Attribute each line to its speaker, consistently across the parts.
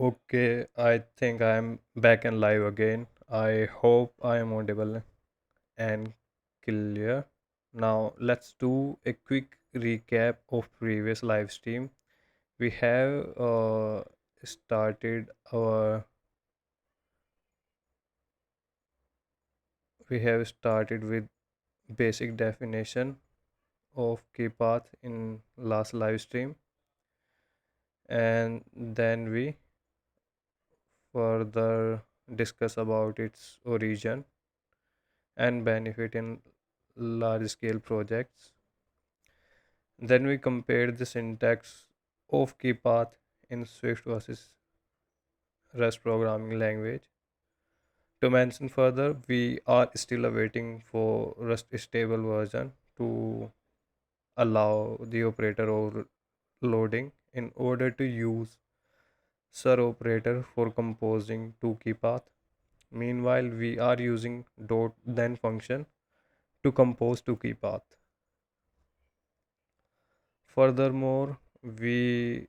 Speaker 1: Okay, I think I'm back and live again. I hope I am audible and clear. Now, let's do a quick recap of previous live stream. We have started our we have started with basic definition of key path in last live stream, and then we further discuss about its origin and benefit in large scale projects. Then we compared the syntax of keypath in Swift versus Rust programming language. To mention further, we are still awaiting for Rust stable version to allow the operator overloading in order to use SIR operator for composing to keypath. Meanwhile, we are using dot then function to compose to keypath. Furthermore, we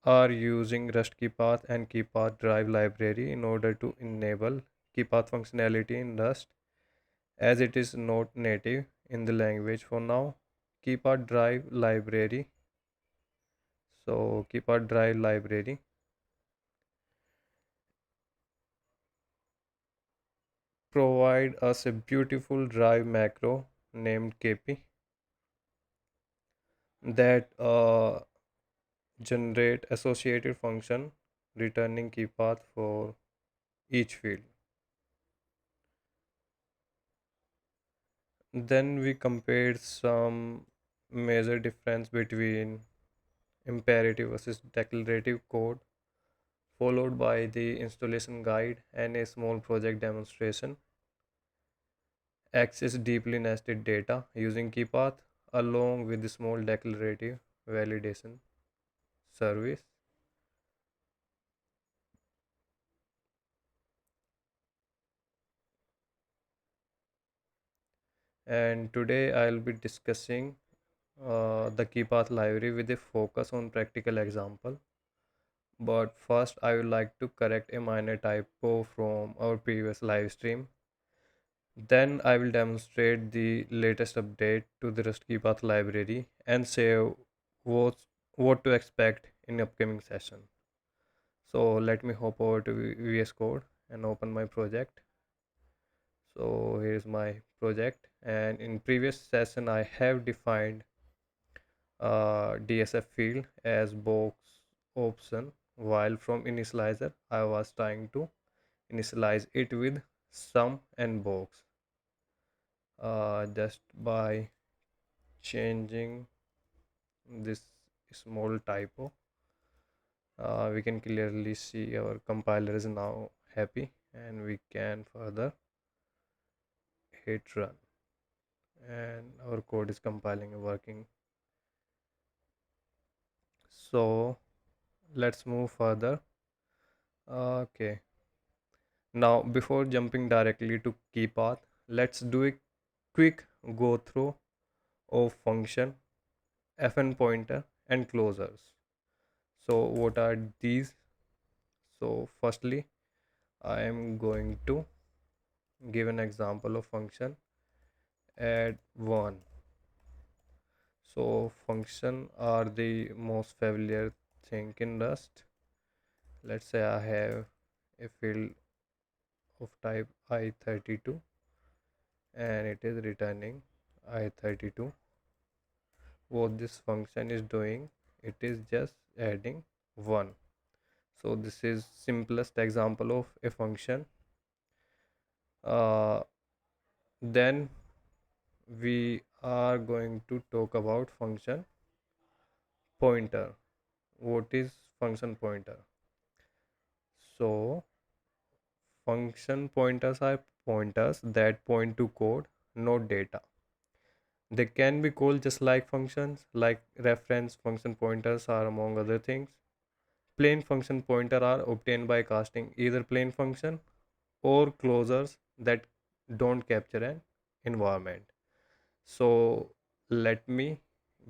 Speaker 1: are using Rust Keypath and Keypath-derive library in order to enable Keypath functionality in Rust as it is not native in the language for now. Keypath-derive library. So Keypath-derive library provide us a beautiful drive macro named KP that generate associated function returning keypath for each field. Then we compared some major difference between imperative versus declarative code, followed by the installation guide and a small project demonstration. Access deeply nested data using keypath along with the small declarative validation service. And today I'll be discussing the keypath library with a focus on practical example. But first, I would like to correct a minor typo from our previous live stream. Then I will demonstrate the latest update to the Rust Keypath library and say what, what to expect in upcoming session. So let me hop over to VS Code and open my project. So here's my project, and in previous session I have defined DSF field as box option, while from initializer I was trying to initialize it with sum and box. Just by changing this small typo, we can clearly see our compiler is now happy and we can further hit run and our code is compiling and working. So let's move further. Okay, now before jumping directly to key path, let's do a quick go through of function, fn pointer and closures. So what are these? So firstly, I am going to give an example of function add one. So function are the most familiar thing in Rust. Let's say I have a field of type I32 and it is returning I32. What this function is doing, it is just adding 1. So this is simplest example of a function. uh, then we are going to talk about function pointer. What is function pointer? So function pointers are pointers that point to code, not data. They can be called just like functions, like reference function pointers are among other things. Plain function pointer are obtained by casting either plain function or closures that don't capture an environment. So let me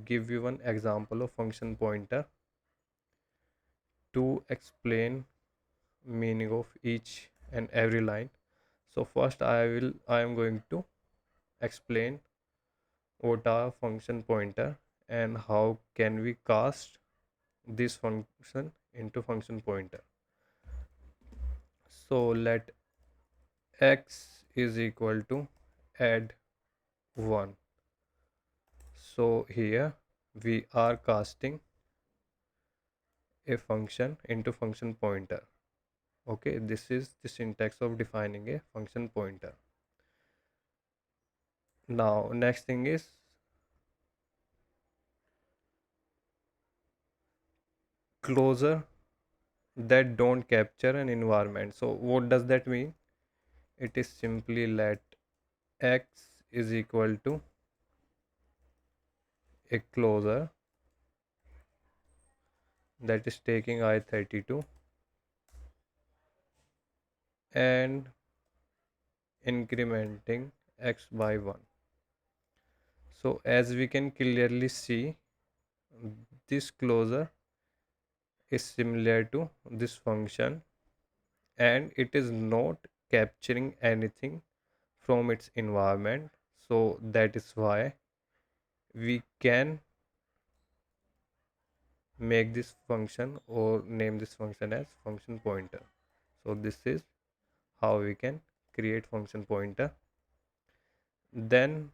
Speaker 1: give you one example of function pointer. to explain meaning of each and every line. So first I am going to explain what are function pointer and how can we cast this function into function pointer. So let x is equal to add 1. So here we are casting a function into function pointer. Okay, this is the syntax of defining a function pointer. Now next thing is closure that don't capture an environment. So what does that mean? It is simply let x is equal to a closure that is taking I32 and incrementing x by 1. So as we can clearly see, this closure is similar to this function and it is not capturing anything from its environment. So that is why we can make this function or name this function as function pointer. So this is how we can create function pointer. Then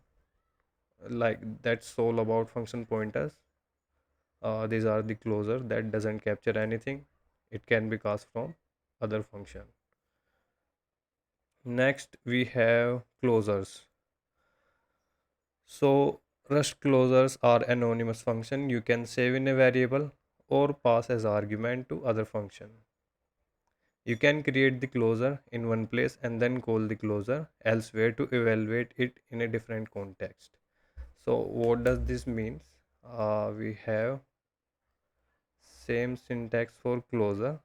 Speaker 1: like that's all about function pointers. These are the closure that doesn't capture anything. It can be cast from other function. Next we have closures. So Rust closures are anonymous function you can save in a variable or pass as argument to other function. You can create the closure in one place and then call the closure elsewhere to evaluate it in a different context. So what does this mean? We have same syntax for closure,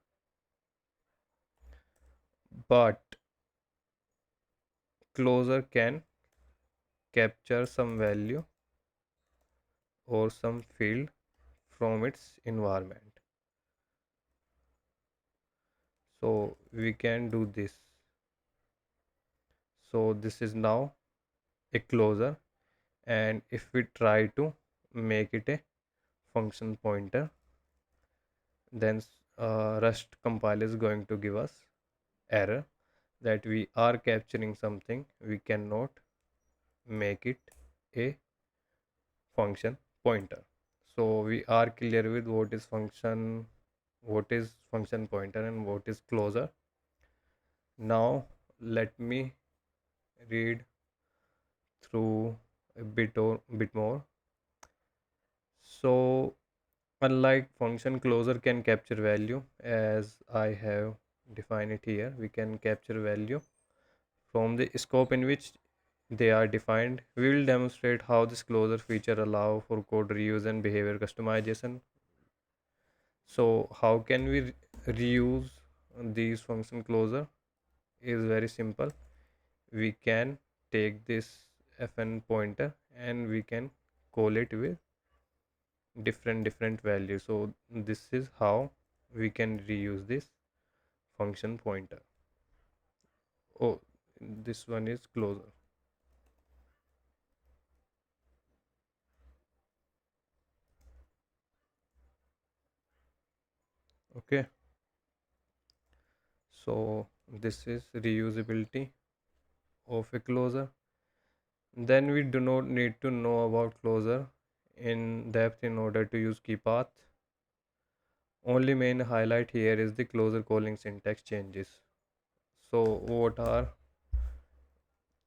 Speaker 1: but closure can capture some value or some field from its environment. So we can do this. So this is now a closure, and if we try to make it a function pointer, then Rust compiler is going to give us error that we are capturing something, we cannot make it a function pointer. So we are clear with what is function pointer and what is closure. Now let me read through a bit more. So unlike function, closure can capture value as I have defined it here. We can capture value from the scope in which they are defined. We will demonstrate how this closure feature allow for code reuse and behavior customization. So how can we reuse these function closure? Is very simple. We can take this fn pointer and we can call it with different values. So this is how we can reuse this function pointer. Oh, this one is closer. Okay, so this is reusability of a closure. Then we do not need to know about closure in depth in order to use keypath. Only main highlight here is the closure calling syntax changes. So what are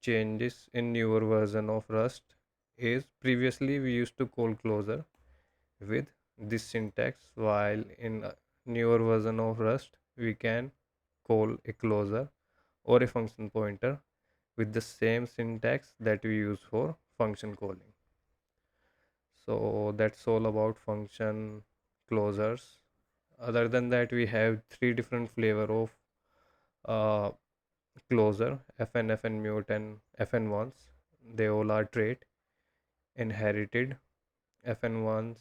Speaker 1: changes in newer version of Rust is previously we used to call closure with this syntax, while in a newer version of Rust we can call a closure or a function pointer with the same syntax that we use for function calling. So that's all about function closures. Other than that, we have three different flavor of uh, closure: fn, fn mute, and fn ones. They all are trait inherited. Fn ones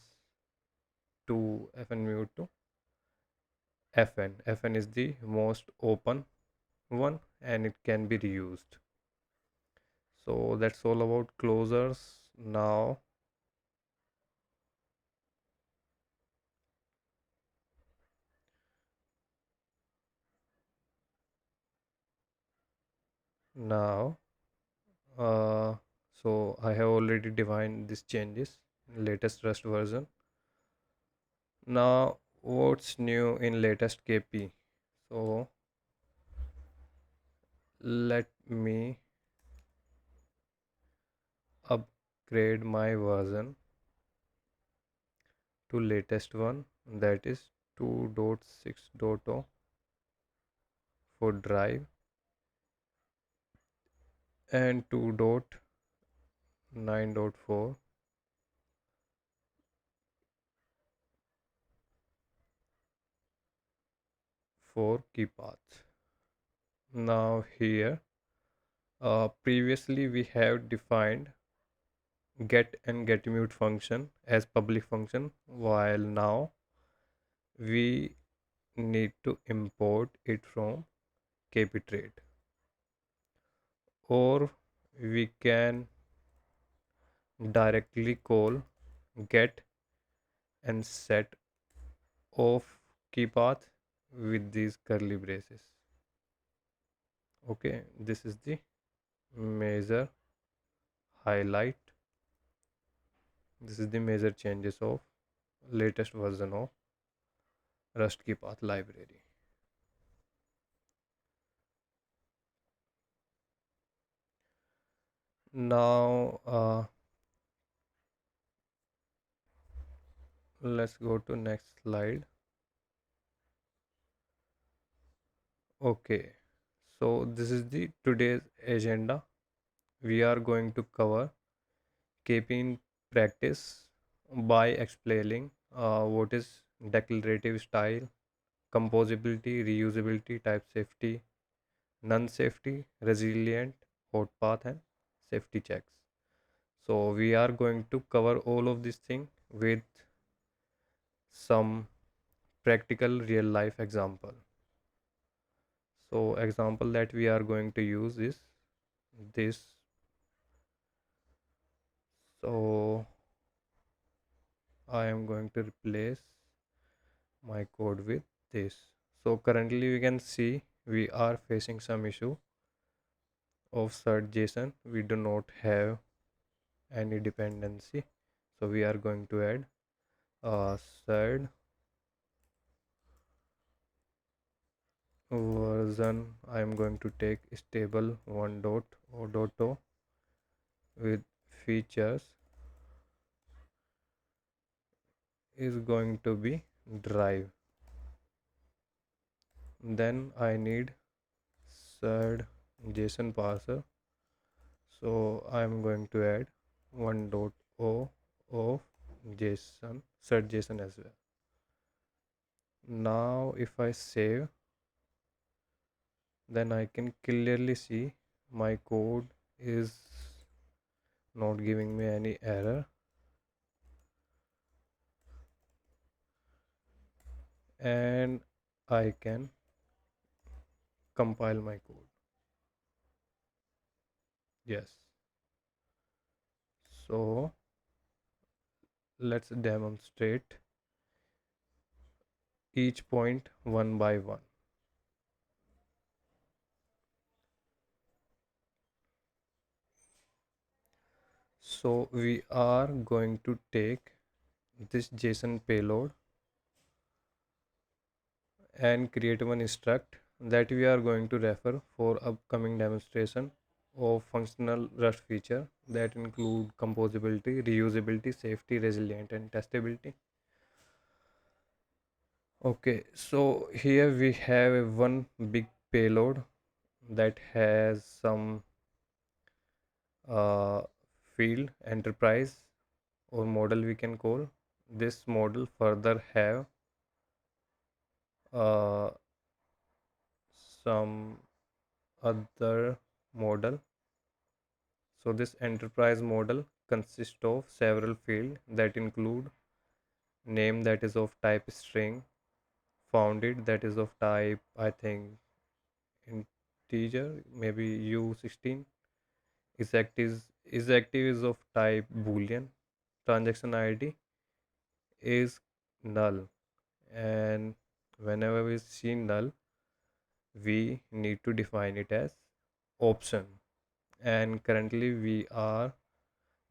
Speaker 1: to fn mute to Fn is the most open one and it can be reused. So that's all about closures. Now uh, so I have already defined these changes in latest Rust version. Now what's new in latest KP? So let me upgrade my version to latest one, that is 2.6.0 for drive and 2.9.4 for keypaths. Now here previously we have defined get and get mute function as public function, while now we need to import it from kp trade, or we can directly call get and set of keypath with these curly braces. Okay, this is the major highlight. This is the major changes of latest version of Rust keypath library. Now let's go to next slide. Okay, so this is the today's agenda. We are going to cover KP in practice by explaining what is declarative style, composability, reusability, type safety, non-safety, resilient, hot path, and safety checks. So we are going to cover all of these things with some practical real life example. So example that we are going to use is this. So I am going to replace my code with this. So currently we can see we are facing some issue of search JSON. We do not have any dependency. So we are going to add third version. I am going to take stable 1.0.0 with features is going to be drive. Then I need third JSON parser. So I am going to add 1.0 of JSON, third JSON as well. Now if I save, then I can clearly see my code is not giving me any error, and I can compile my code. Yes. So let's demonstrate each point one by one. So we are going to take this JSON payload and create one struct that we are going to refer for upcoming demonstration of functional Rust feature that include composability, reusability, safety, resilient, and testability. Okay, so here we have a one big payload that has some uh, field enterprise or model we can call. This model further have uh, some other model. So this enterprise model consists of several fields that include name that is of type string, found it, that is of type, I think, integer, maybe U16. Is active is of type boolean. Transaction ID is null, and whenever we see null, we need to define it as option. And currently we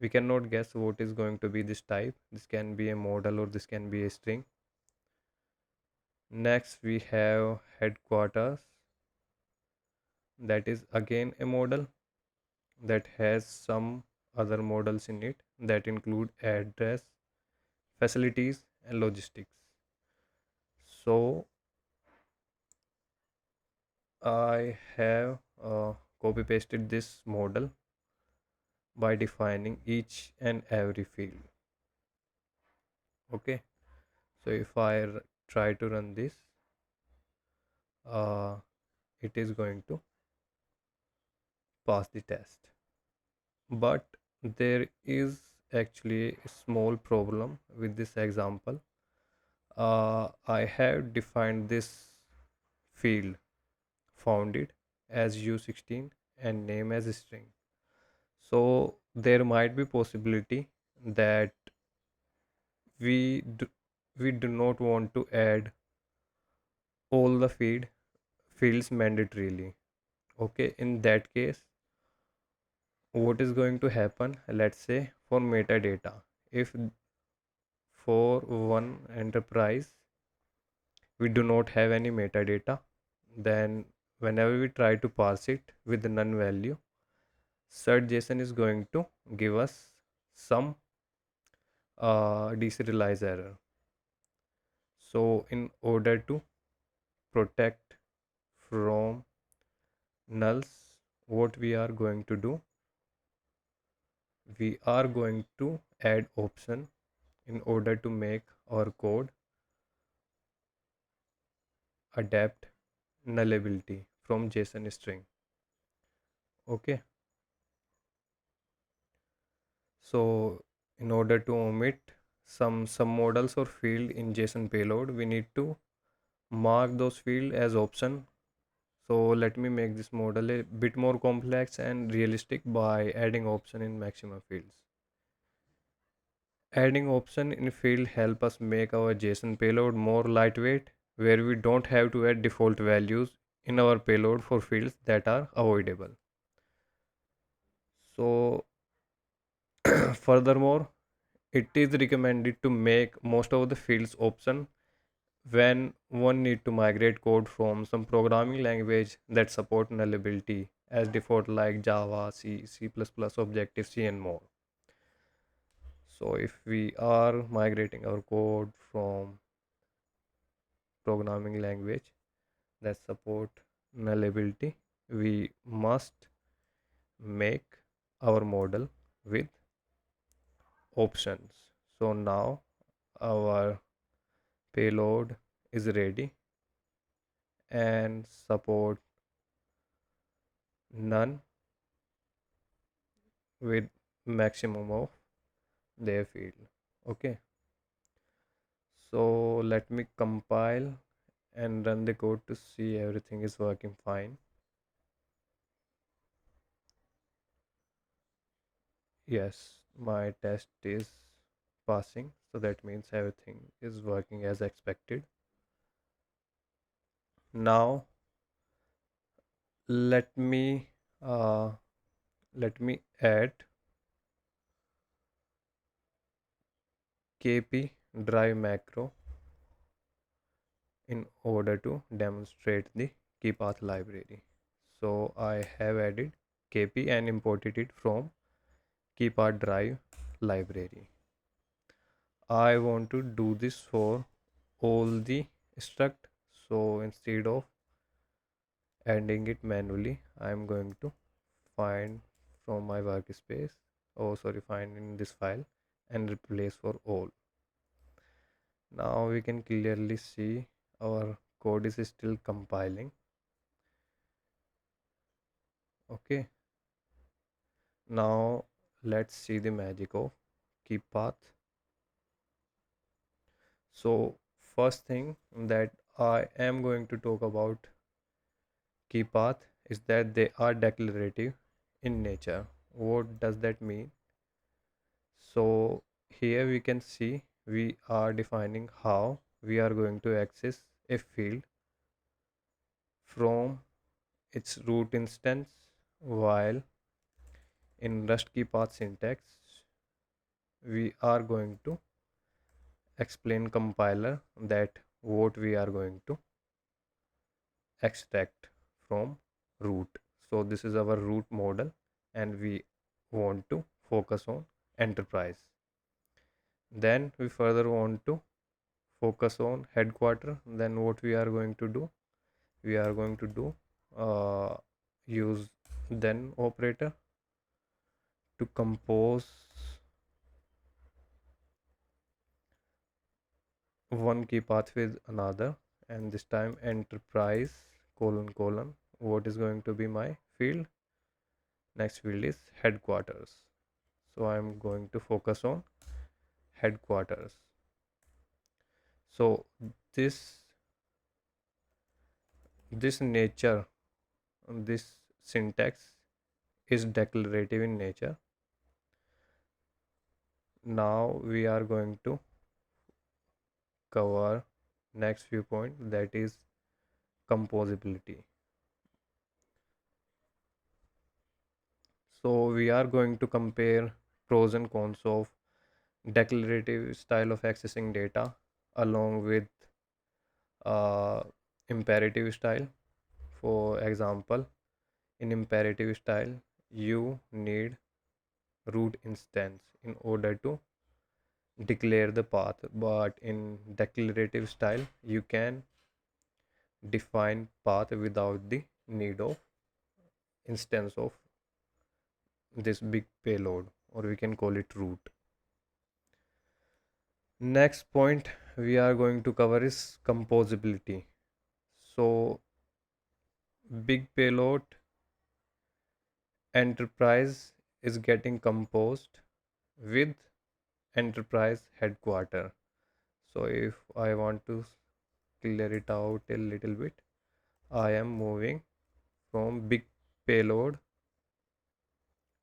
Speaker 1: cannot guess what is going to be this type. This can be a model or this can be a string. Next we have headquarters, that is again a model that has some other models in it that include address, facilities, and logistics. So I have copy pasted this model by defining each and every field. Okay, so if I try to run this, uh, it is going to pass the test. But there is actually a small problem with this example. I have defined this field, found it as U16 and name as a string. So there might be possibility that we do, we do not want to add all the fields mandatorily. Okay, in that case, what is going to happen? Let's say for metadata, if for one enterprise we do not have any metadata, then whenever we try to parse it with the none value, search JSON is going to give us some deserialize error. So in order to protect from nulls, what we are going to do, we are going to add option in order to make our code adapt nullability from JSON string. Okay, so in order to omit some models or field in JSON payload, we need to mark those field as option. So let me make this model a bit more complex and realistic by adding option in maximum fields. Adding option in field help us make our JSON payload more lightweight, where we don't have to add default values in our payload for fields that are avoidable. So furthermore, it is recommended to make most of the fields option when one need to migrate code from some programming language that support nullability as default, like Java, C, C++, Objective-C, and more. So if we are migrating our code from programming language that support nullability, we must make our model with options. So now our payload is ready and support none with maximum of their field. Okay, so let me compile and run the code to see everything is working fine. Yes, my test is passing, so that means everything is working as expected. Now let me uh, let me add kp-drive macro in order to demonstrate the keypath library. So I have added kp and imported it from keypath-drive library. I want to do this for all the struct. So instead of adding it manually, I'm going to find from my workspace, find in this file and replace for all. Now we can clearly see our code is still compiling. Okay, now let's see the magic of keypath. So first thing that I am going to talk about key path is that they are declarative in nature. What does that mean? So here we can see we are defining how we are going to access a field from its root instance, while in Rust key path syntax we are going to explain compiler that what we are going to extract from root. So this is our root model and we want to focus on enterprise. Then we further want to focus on headquarter. Then what we are going to do? We are going to do use then operator to compose one key path with another, and this time enterprise colon colon what is going to be my field. Next field is headquarters, so I'm going to focus on headquarters. So this this nature, this syntax is declarative in nature. Now we are going to cover next few points, that is composability. So we are going to compare pros and cons of declarative style of accessing data along with uh, imperative style. For example, in imperative style you need root instance in order to declare the path, but in declarative style you can define path without the need of instance of this big payload, or we can call it root. Next point we are going to cover is composability. So big payload enterprise is getting composed with enterprise headquarter. So if I want to clear it out a little bit, I am moving from big payload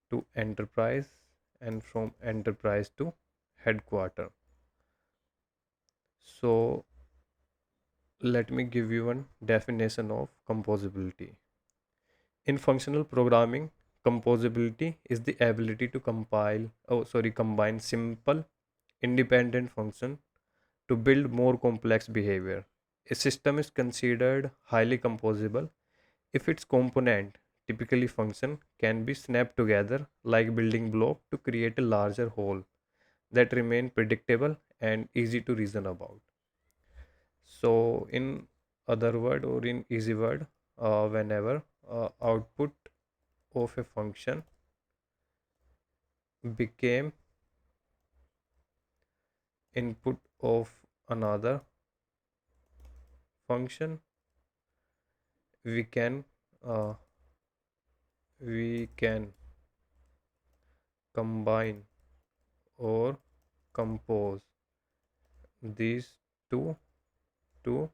Speaker 1: to enterprise and from enterprise to headquarter. So let me give you one definition of composability. In functional programming, composability is the ability to combine simple independent function to build more complex behavior. A system is considered highly composable if its component, typically function, can be snapped together like building block to create a larger whole that remain predictable and easy to reason about. So in other word or in easy word, whenever output of a function became input of another function, we can uh, we can combine or compose these two to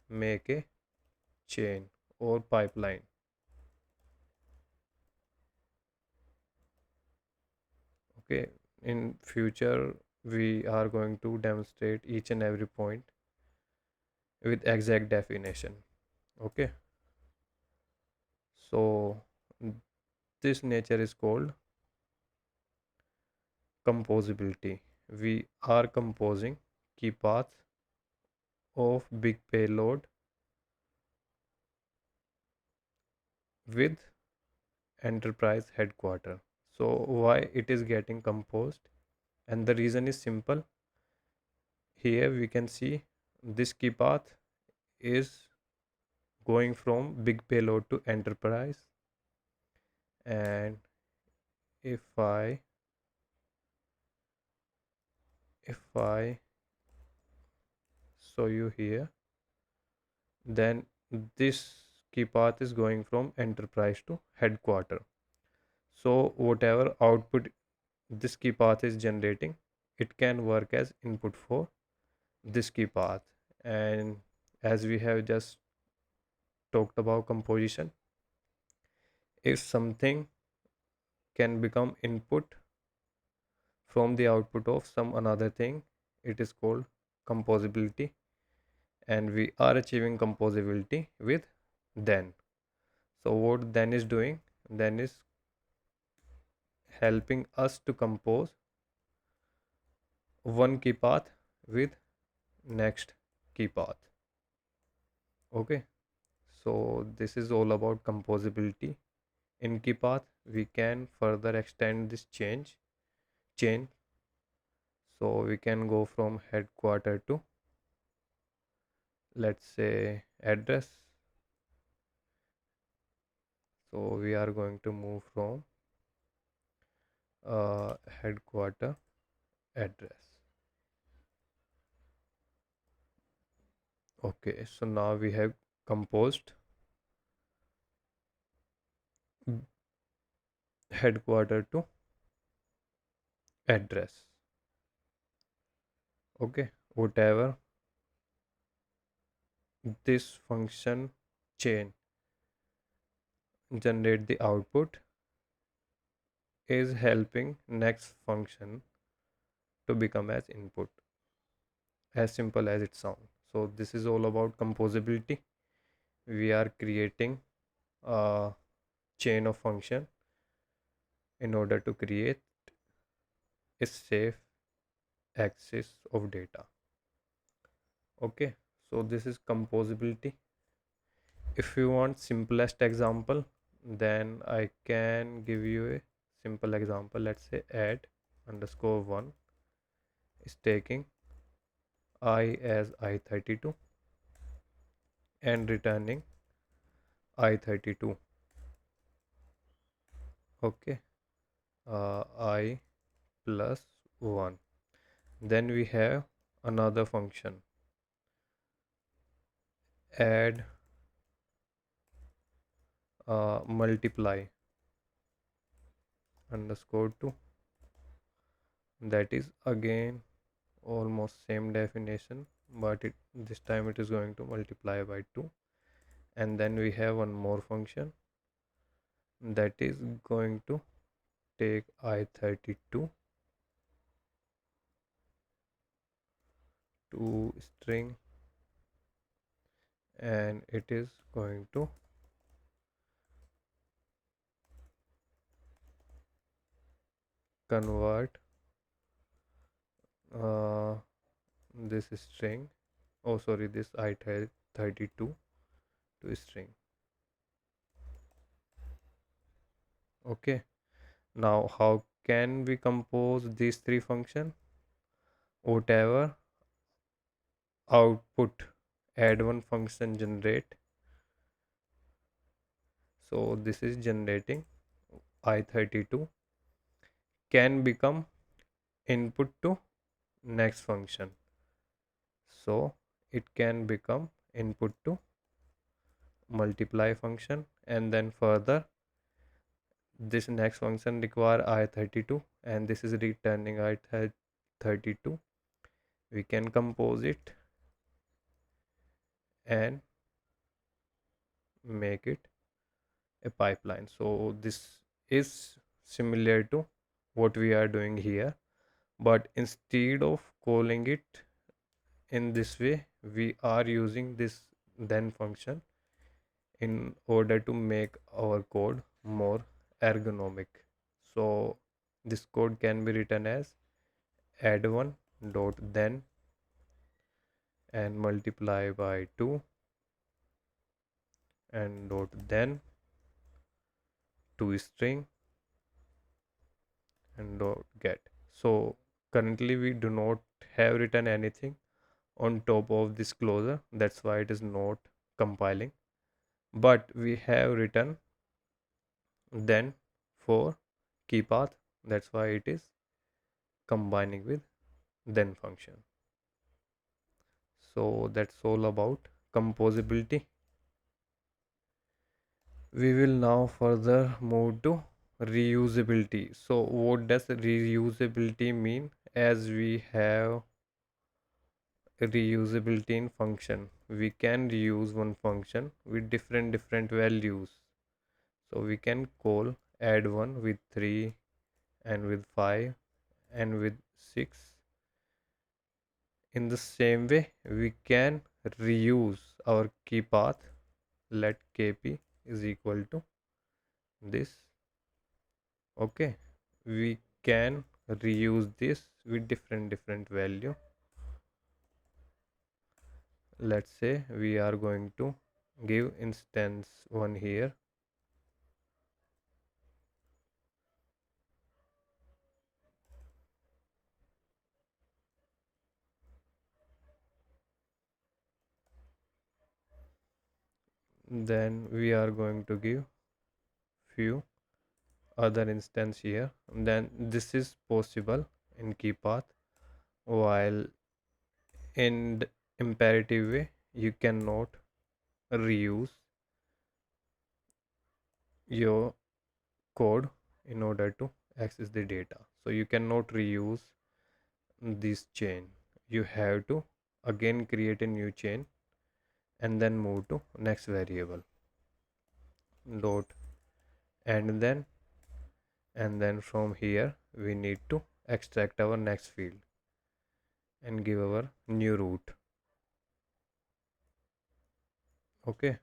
Speaker 1: make a chain or pipeline. Okay, in future we are going to demonstrate each and every point with exact definition. Okay, so this nature is called composability. We are composing key paths of big payload with enterprise headquarter. So why it is getting composed? And the reason is simple. Here we can see this key path is going from big payload to enterprise, and if I show you here, then this key path is going from enterprise to headquarter. So whatever output this key path is generating, it can work as input for this key path, and as we have just talked about composition, if something can become input from the output of some another thing, it is called composability, and we are achieving composability with then. So what then is doing? Then is helping us to compose one key path with next key path. Okay, so this is all about composability. In key path, we can further extend this chain. So we can go from headquarter to, let's say, address. So we are going to move from headquarter address. Okay, so now we have composed headquarter to address. Okay, whatever this function chain generate the output is helping next function to become as input, as simple as it sounds. So this is all about composability. We are creating a chain of function in order to create a safe access of data. Okay, so this is composability. If you want simplest example, then I can give you a simple example. Let's say add underscore 1 is taking I as I32 and returning I32. Okay, I plus 1. Then we have another function add multiply underscore 2, that is again almost same definition, but this time it is going to multiply by 2. And then we have one more function that is going to take I32 to string, and it is going to convert uh, this string, oh sorry, this I32 to string. Okay, now how can we compose these three functions? Whatever output add one function generate, so this is generating I32, can become input to next function, so it can become input to multiply function, and then further this next function require I32 and this is returning I32. We can compose it and make it a pipeline. So this is similar to what we are doing here, but instead of calling it in this way, we are using this then function in order to make our code more ergonomic. So this code can be written as add one dot then and multiply by 2 and dot then to string and dot get. So currently we do not have written anything on top of this closure, that's why it is not compiling, but we have written then for key path, that's why it is combining with then function. So that's all about composability. We will now further move to reusability. So what does reusability mean? As we have reusability in function, we can reuse one function with different values. So we can call add 1 with 3 and with 5 and with 6. In the same way, we can reuse our key path. Let kp is equal to this. Okay, we can reuse this with different value. Let's say we are going to give instance 1 here. Then we are going to give few other instance here. Then this is possible in key path, while in imperative way you cannot reuse your code in order to access the data. So you cannot reuse this chain. You have to again create a new chain and then move to next variable dot, and then from here we need to extract our next field and give our new root. Okay,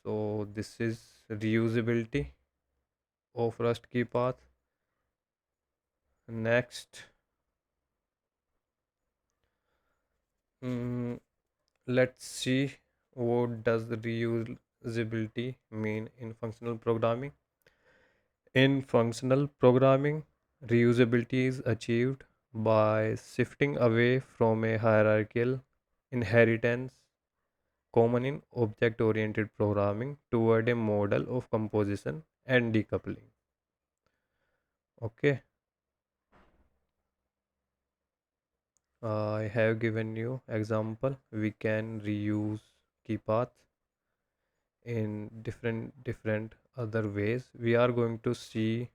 Speaker 1: so this is reusability of Rust key path. Next, let's see what does the reusability mean in functional programming. In functional programming, reusability is achieved by shifting away from a hierarchical inheritance common in object oriented programming toward a model of composition and decoupling. Okay, I have given you example. We can reuse key path in different other ways. We are going to see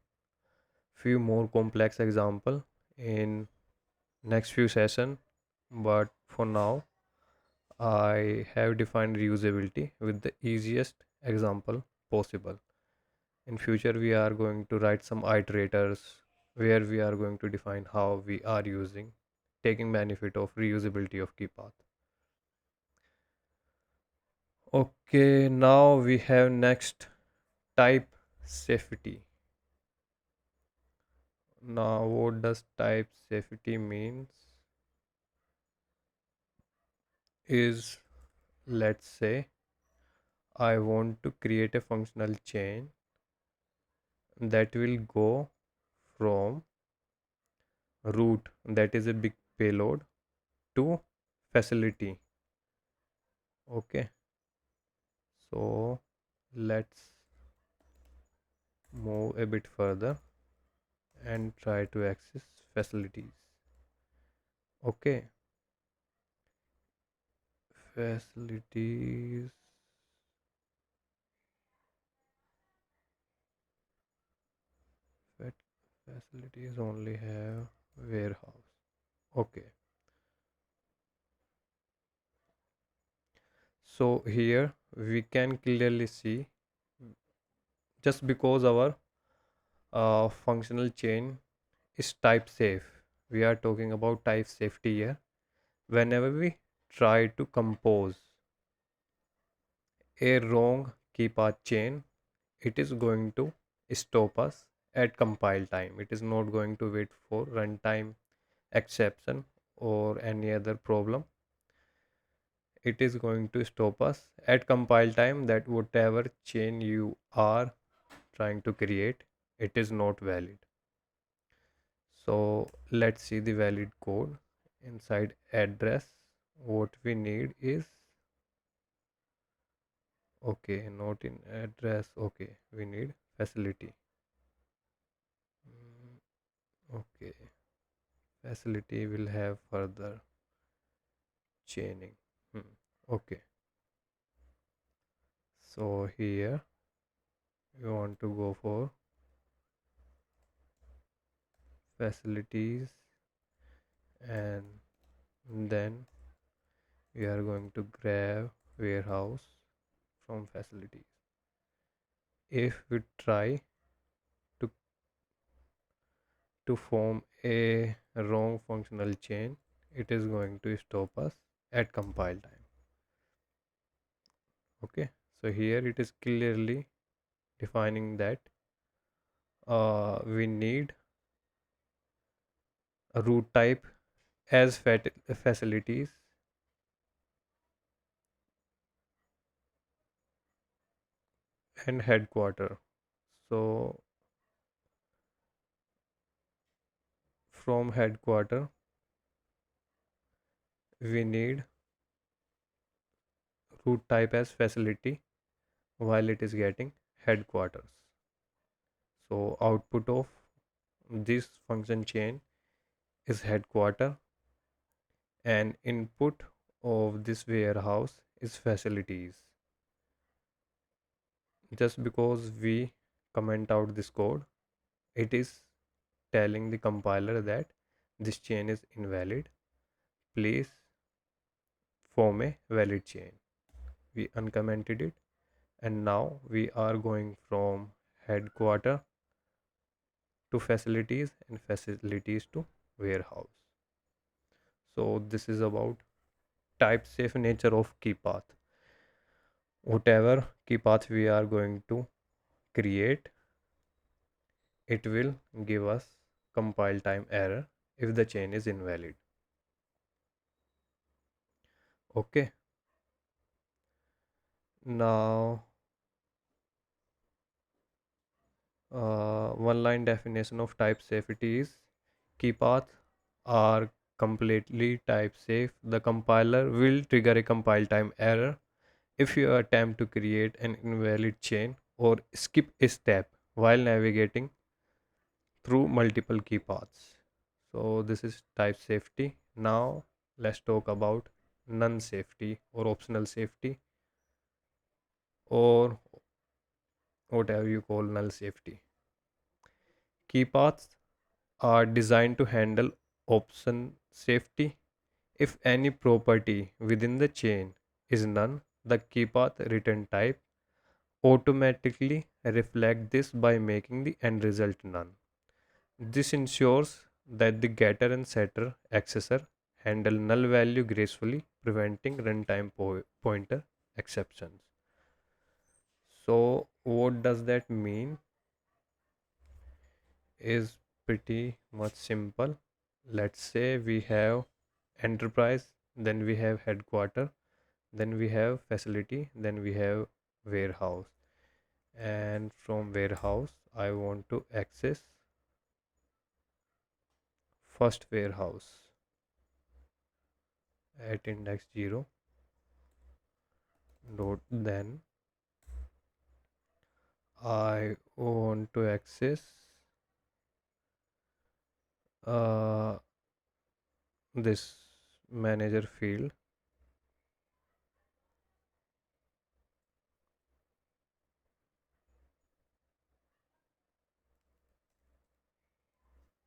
Speaker 1: few more complex example in next few session, but for now I have defined reusability with the easiest example possible. In future we are going to write some iterators where we are going to define how we are using taking benefit of reusability of key path. Okay, now we have next type safety. Now what does type safety means is, let's say I want to create a functional chain that will go from root, that is a big payload, to facility. Okay, so let's move a bit further and try to access facilities. Okay, facilities, facilities only have warehouse. Okay, so here we can clearly see, just because our functional chain is type safe, we are talking about type safety here. Whenever we try to compose a wrong key path chain, it is going to stop us at compile time. It is not going to wait for runtime exception or any other problem. It is going to stop us at compile time, that whatever chain you are trying to create, it is not valid. So let's see the valid code. Inside address, what we need is, okay, not in address, okay, we need facility. Okay, facility will have further chaining. Okay, so here we want to go for facilities, and then we are going to grab warehouse from facilities. If we try to, to form a wrong functional chain, it is going to stop us at compile time. Okay, so here it is clearly defining that we need a root type as facilities and headquarter. So from headquarter we need root type as facility while it is getting headquarters. So output of this function chain is headquarter and input of this warehouse is facilities. Just because we comment out this code, it is telling the compiler that this chain is invalid. Please form a valid chain. We uncommented it and now we are going from headquarter to facilities and facilities to warehouse. So this is about type safe nature of key path. Whatever key path we are going to create, it will give us compile time error if the chain is invalid. Okay, now one line definition of type safety is key paths are completely type safe. The compiler will trigger a compile time error if you attempt to create an invalid chain or skip a step while navigating through multiple key paths. So this is type safety. Now let's talk about non safety or optional safety, or whatever you call null safety. Key paths are designed to handle option safety. If any property within the chain is none, the key path return type automatically reflect this by making the end result none. This ensures that the getter and setter accessor handle null value gracefully, preventing runtime pointer exceptions. So what does that mean is pretty much simple. Let's say we have enterprise, then we have headquarter, then we have facility, then we have warehouse. And from warehouse, I want to access first warehouse at index 0 dot then I want to access uh, this manager field,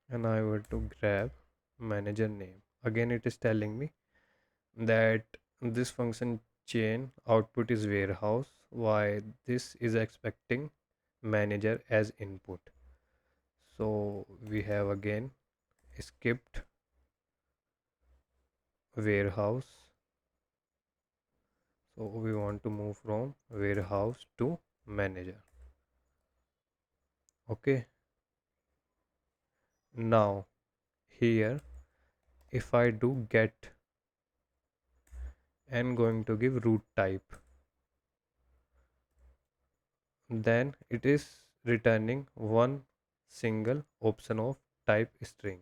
Speaker 1: and I want to grab manager name. Again, it is telling me that this function chain output is warehouse, why this is expecting manager as input. So we have again skipped warehouse. So we want to move from warehouse to manager. Okay. Now here if I do get and going to give root type, then it is returning one single option of type string.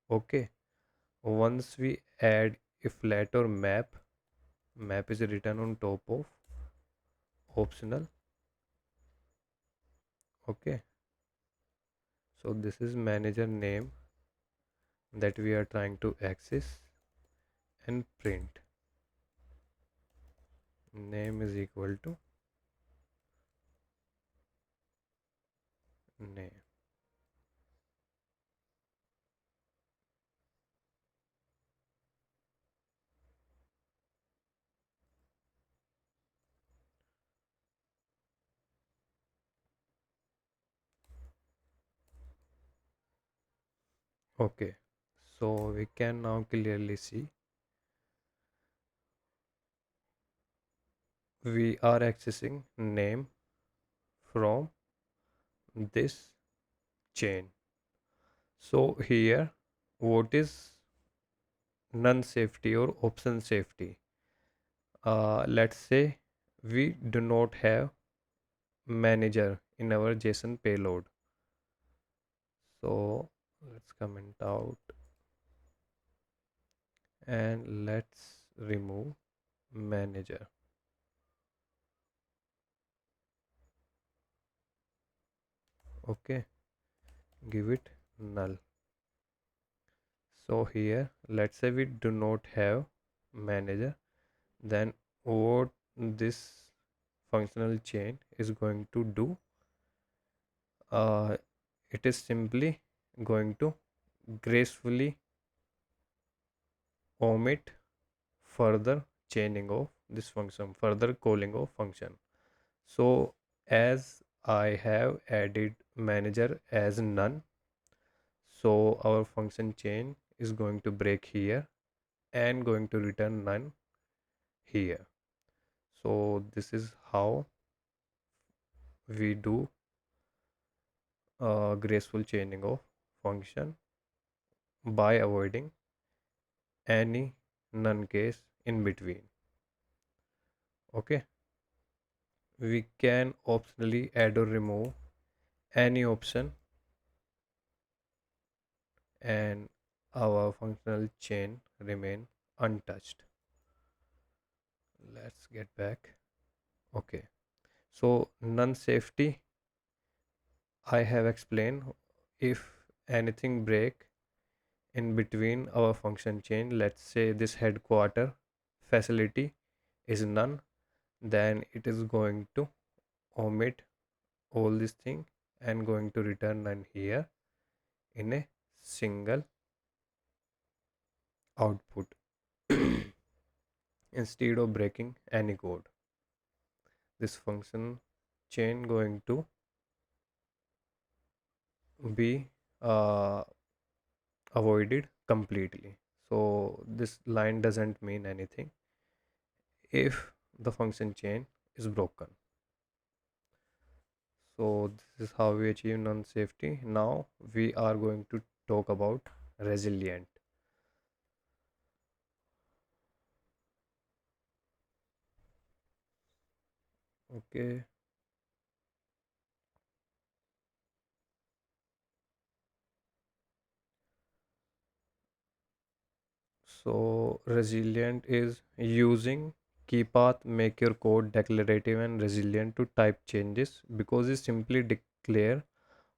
Speaker 1: Okay. Once we add if let or map is written on top of optional. Okay. So this is manager name that we are trying to access, and print name is equal to name. Okay, so we can now clearly see we are accessing name from this chain. So here, what is non safety or option safety? Let's say we do not have manager in our JSON payload. So let's comment out and let's remove manager. Okay, give it null. So here, let's say we do not have manager, then what this functional chain is going to do, it is simply going to gracefully omit further chaining of this function, further calling of function. So as I have added manager as none, so our function chain is going to break here and going to return none here. So this is how we do graceful chaining of function by avoiding any none case in between. Okay, we can optionally add or remove any option and our functional chain remain untouched. Let's get back. Okay, so none safety I have explained. If anything break in between our function chain, let's say this headquarter facility is none, then it is going to omit all this thing and going to return none here in a single output instead of breaking any code. This function chain going to be avoided completely. So this line doesn't mean anything if the function chain is broken. So this is how we achieve non-safety. Now we are going to talk about resilient. Okay, so resilient is using keypath make your code declarative and resilient to type changes because it simply declare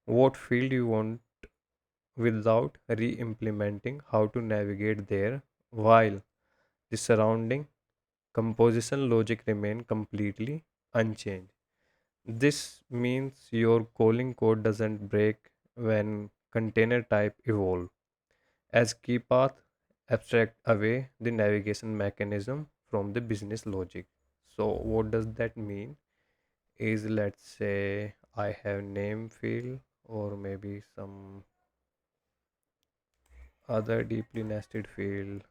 Speaker 1: what field you want without re-implementing how to navigate there while the surrounding composition logic remain completely unchanged. This means your calling code doesn't break when container type evolve as keypath abstract away the navigation mechanism from the business logic. So what does that mean is, let's say I have name field or maybe some other deeply nested field,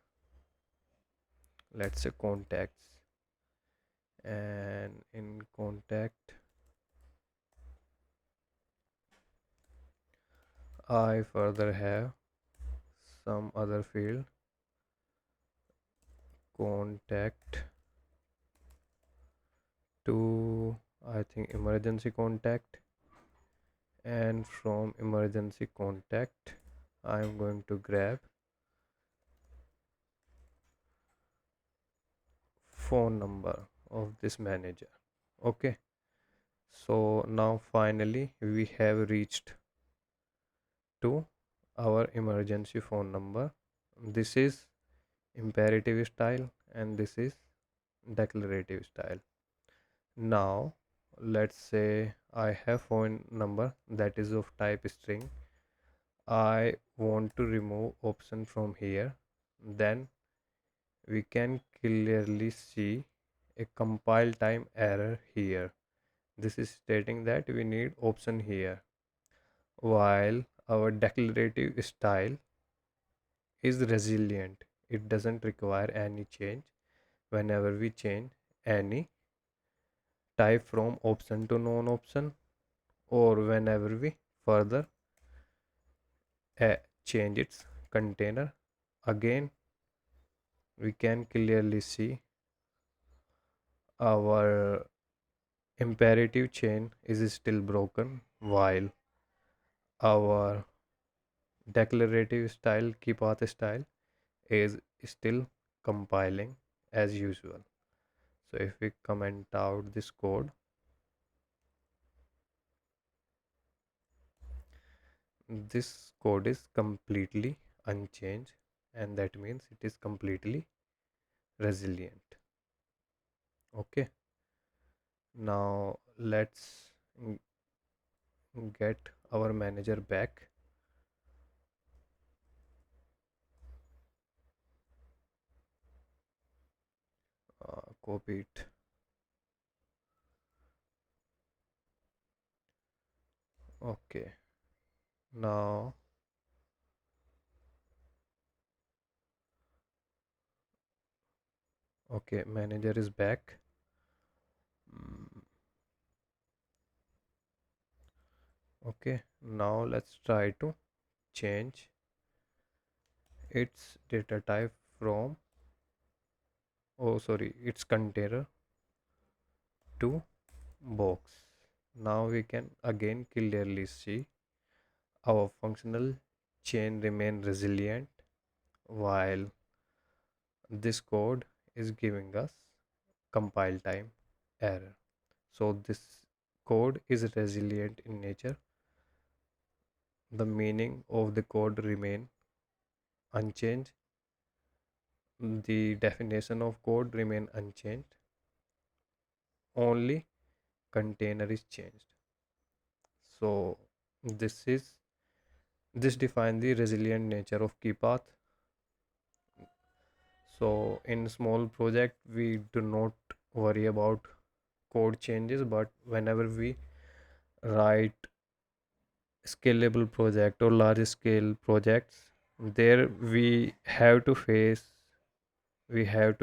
Speaker 1: let's say contacts, and in contact I further have some other field contact to, I think, emergency contact, and from emergency contact I'm going to grab phone number of this manager. Okay, so now finally we have reached to our emergency phone number. This is imperative style and this is declarative style. Now let's say I have phone number that is of type string. I want to remove option from here. Then we can clearly see a compile time error here. This is stating that we need option here while our declarative style is resilient. It doesn't require any change whenever we change any type from option to non-option, or whenever we further change its container. Again, we can clearly see our imperative chain is still broken while our declarative style, key path style, is still compiling as usual. So if we comment out this code, this code is completely unchanged, and that means it is completely resilient. Okay, now let's get our manager back. Copy it. Okay, now okay, manager is back. Mm, okay, now let's try to change its data type from, oh sorry, its container to box. Now we can again clearly see our functional chain remain resilient while this code is giving us compile time error. So this code is resilient in nature. The meaning of the code remain unchanged. The definition of code remain unchanged. Only container is changed. So this is this defines the resilient nature of keypath. So in small project we do not worry about code changes, but whenever we write scalable project or large scale projects, there we have to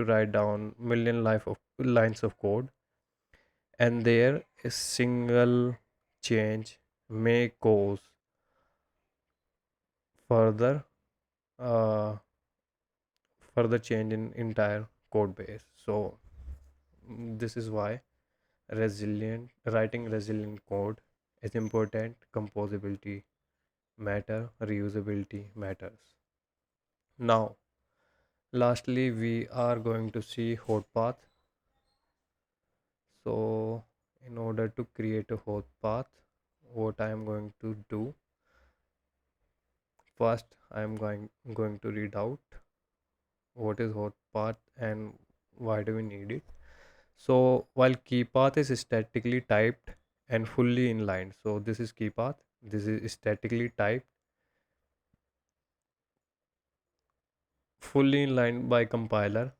Speaker 1: write down million life of lines of code, and there a single change may cause further uh, further change in entire code base. So this is why resilient writing resilient code is important. Composability matter, reusability matters. Now lastly we are going to see hot path. So in order to create a hot path, what I am going to do, first I am going to read out what is hot path and why do we need it. So while key path is statically typed and fully inlined, so this is key path, this is statically typed, fully inlined by compiler,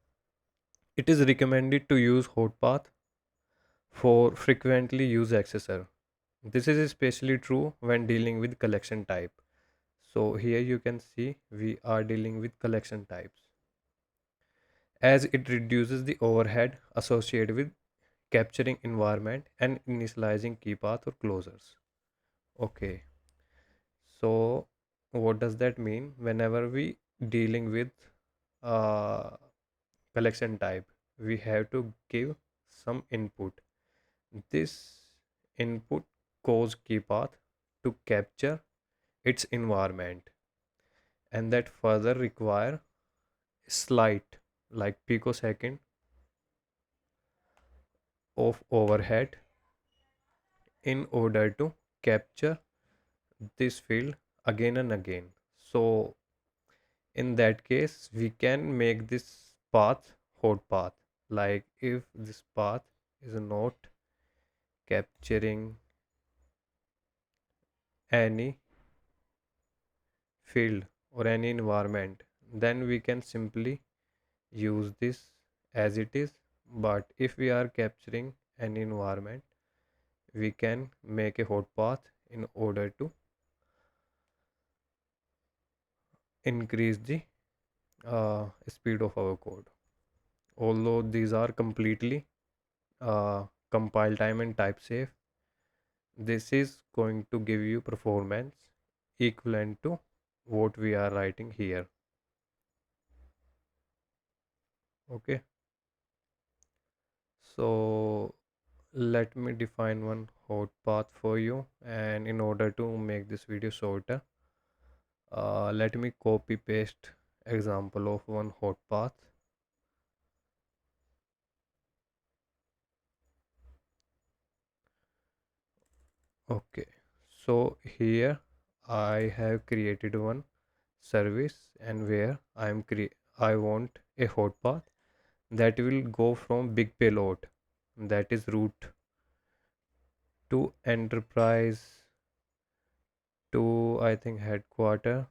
Speaker 1: it is recommended to use hot path for frequently used accessor. This is especially true when dealing with collection type. So here you can see we are dealing with collection types, as it reduces the overhead associated with capturing environment and initializing key path or closures. Okay, so what does that mean? Whenever we dealing with uh, collection type, we have to give some input. This input cause key path to capture its environment, and that further require slight like picosecond of overhead in order to capture this field again and again. So in that case we can make this path hot path, like if this path is not capturing any field or any environment, then we can simply use this as it is. But if we are capturing any environment, we can make a hot path in order to increase the speed of our code. Although these are completely compile time and type safe, this is going to give you performance equivalent to what we are writing here. Okay, so let me define one hot path for you, and in order to make this video shorter, let me copy paste example of one hot path. Okay, so here I have created one service, and where I want a hot path that will go from big payload, that is root, to enterprise, to I think headquarter,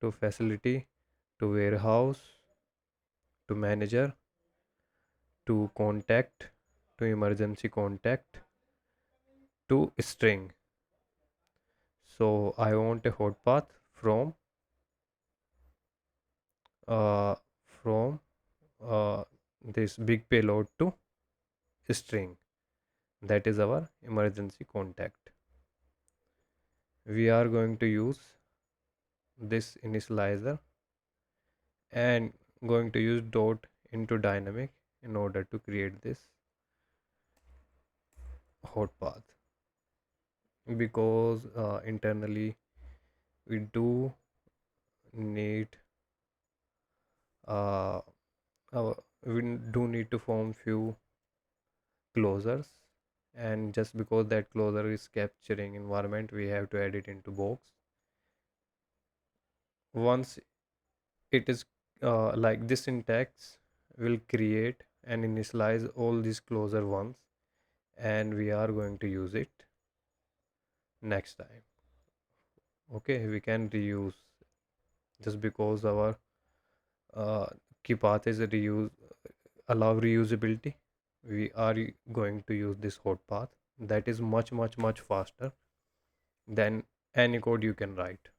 Speaker 1: to facility, to warehouse, to manager, to contact, to emergency contact, to string. So I want a hot path uh, from this big payload to string, that is our emergency contact. We are going to use this initializer and going to use dot into dynamic in order to create this hot path, because internally we do need uh, we do need to form few closures, and just because that closure is capturing environment, we have to add it into box. Once it is like this, syntax will create and initialize all these closure once, and we are going to use it next time. Okay, we can reuse, just because our uh, key path is a reuse, allow reusability. We are going to use this hot path that is much faster than any code you can write.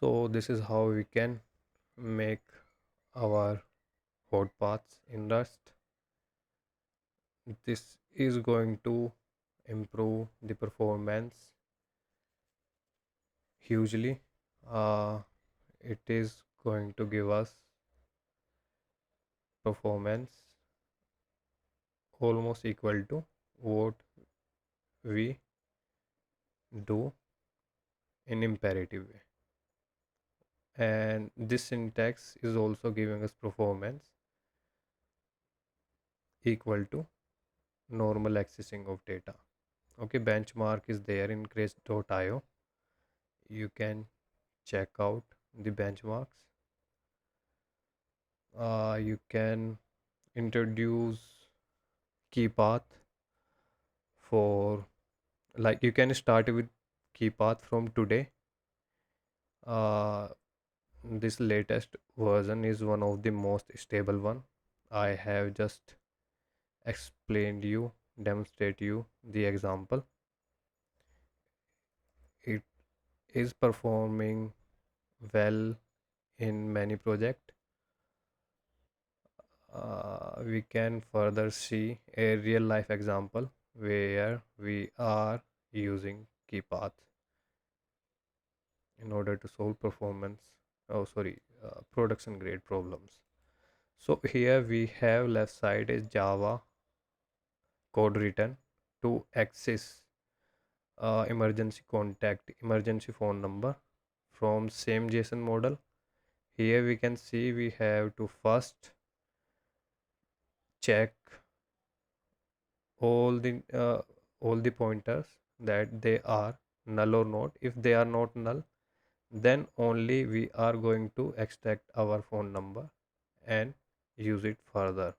Speaker 1: So this is how we can make our hot paths in Rust. This is going to improve the performance hugely. uh, it is going to give us performance almost equal to what we do in imperative way, and this syntax is also giving us performance equal to normal accessing of data. Okay, benchmark is there in crash.io. You can check out the benchmarks. You can introduce key path for, like, you can start with key path from today. This latest version is one of the most stable one. I have just explained you, demonstrate you the example. It is performing well in many project. We can further see a real life example where we are using keypath in order to solve performance, oh sorry, production grade problems. So here we have left side is Java code written to access emergency contact, emergency phone number from same JSON model. Here we can see we have to first check all the uh, all the pointers that they are null or not. If they are not null, then only we are going to extract our phone number and use it further.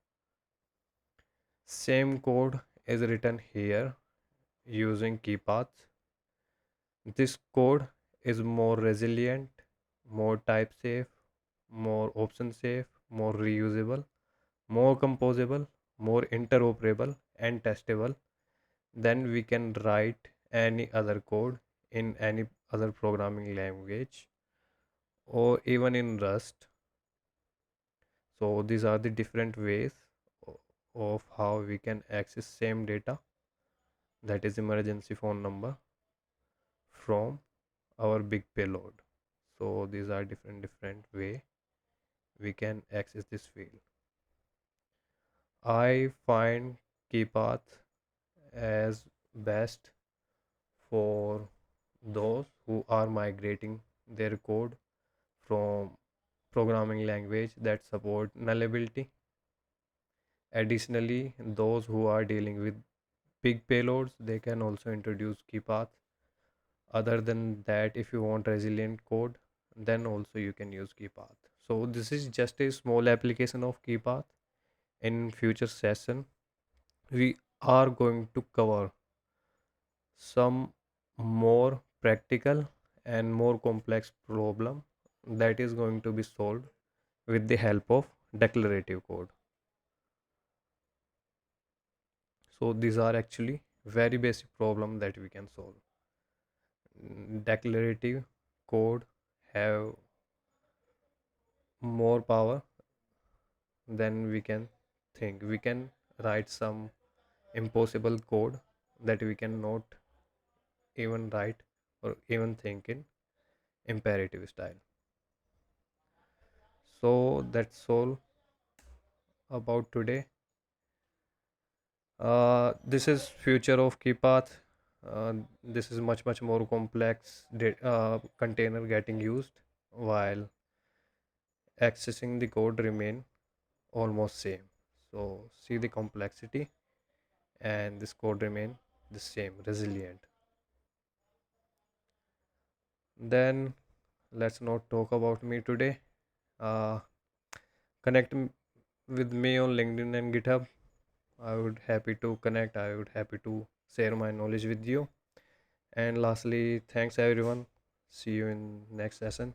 Speaker 1: Same code is written here using key paths. This code is more resilient, more type safe, more option safe, more reusable, more composable, more interoperable and testable than we can write any other code in any other programming language. or even in Rust. So these are the different ways o- of how we can access same data, that is emergency phone number, from our big payload. So these are different way we can access this field. I find Keypath as best for those who are migrating their code from programming language that support nullability. Additionally, those who are dealing with big payloads, they can also introduce Keypath. Other than that, if you want resilient code, then also you can use Keypath. So this is just a small application of Keypath. In future session, we are going to cover some more practical and more complex problem that is going to be solved with the help of declarative code. So these are actually very basic problem that we can solve. Declarative code have more power than we can think. We can write some impossible code that we cannot even write or even think in imperative style. So that's all about today. This is future of Keypath. This is much more complex container getting used, while accessing the code remain almost same. So see the complexity, and this code remain the same, resilient. Then let's not talk about me today. Uh, connect with me on LinkedIn and GitHub. I would happy to connect. I would happy to share my knowledge with you. And lastly, thanks everyone. See you in next session.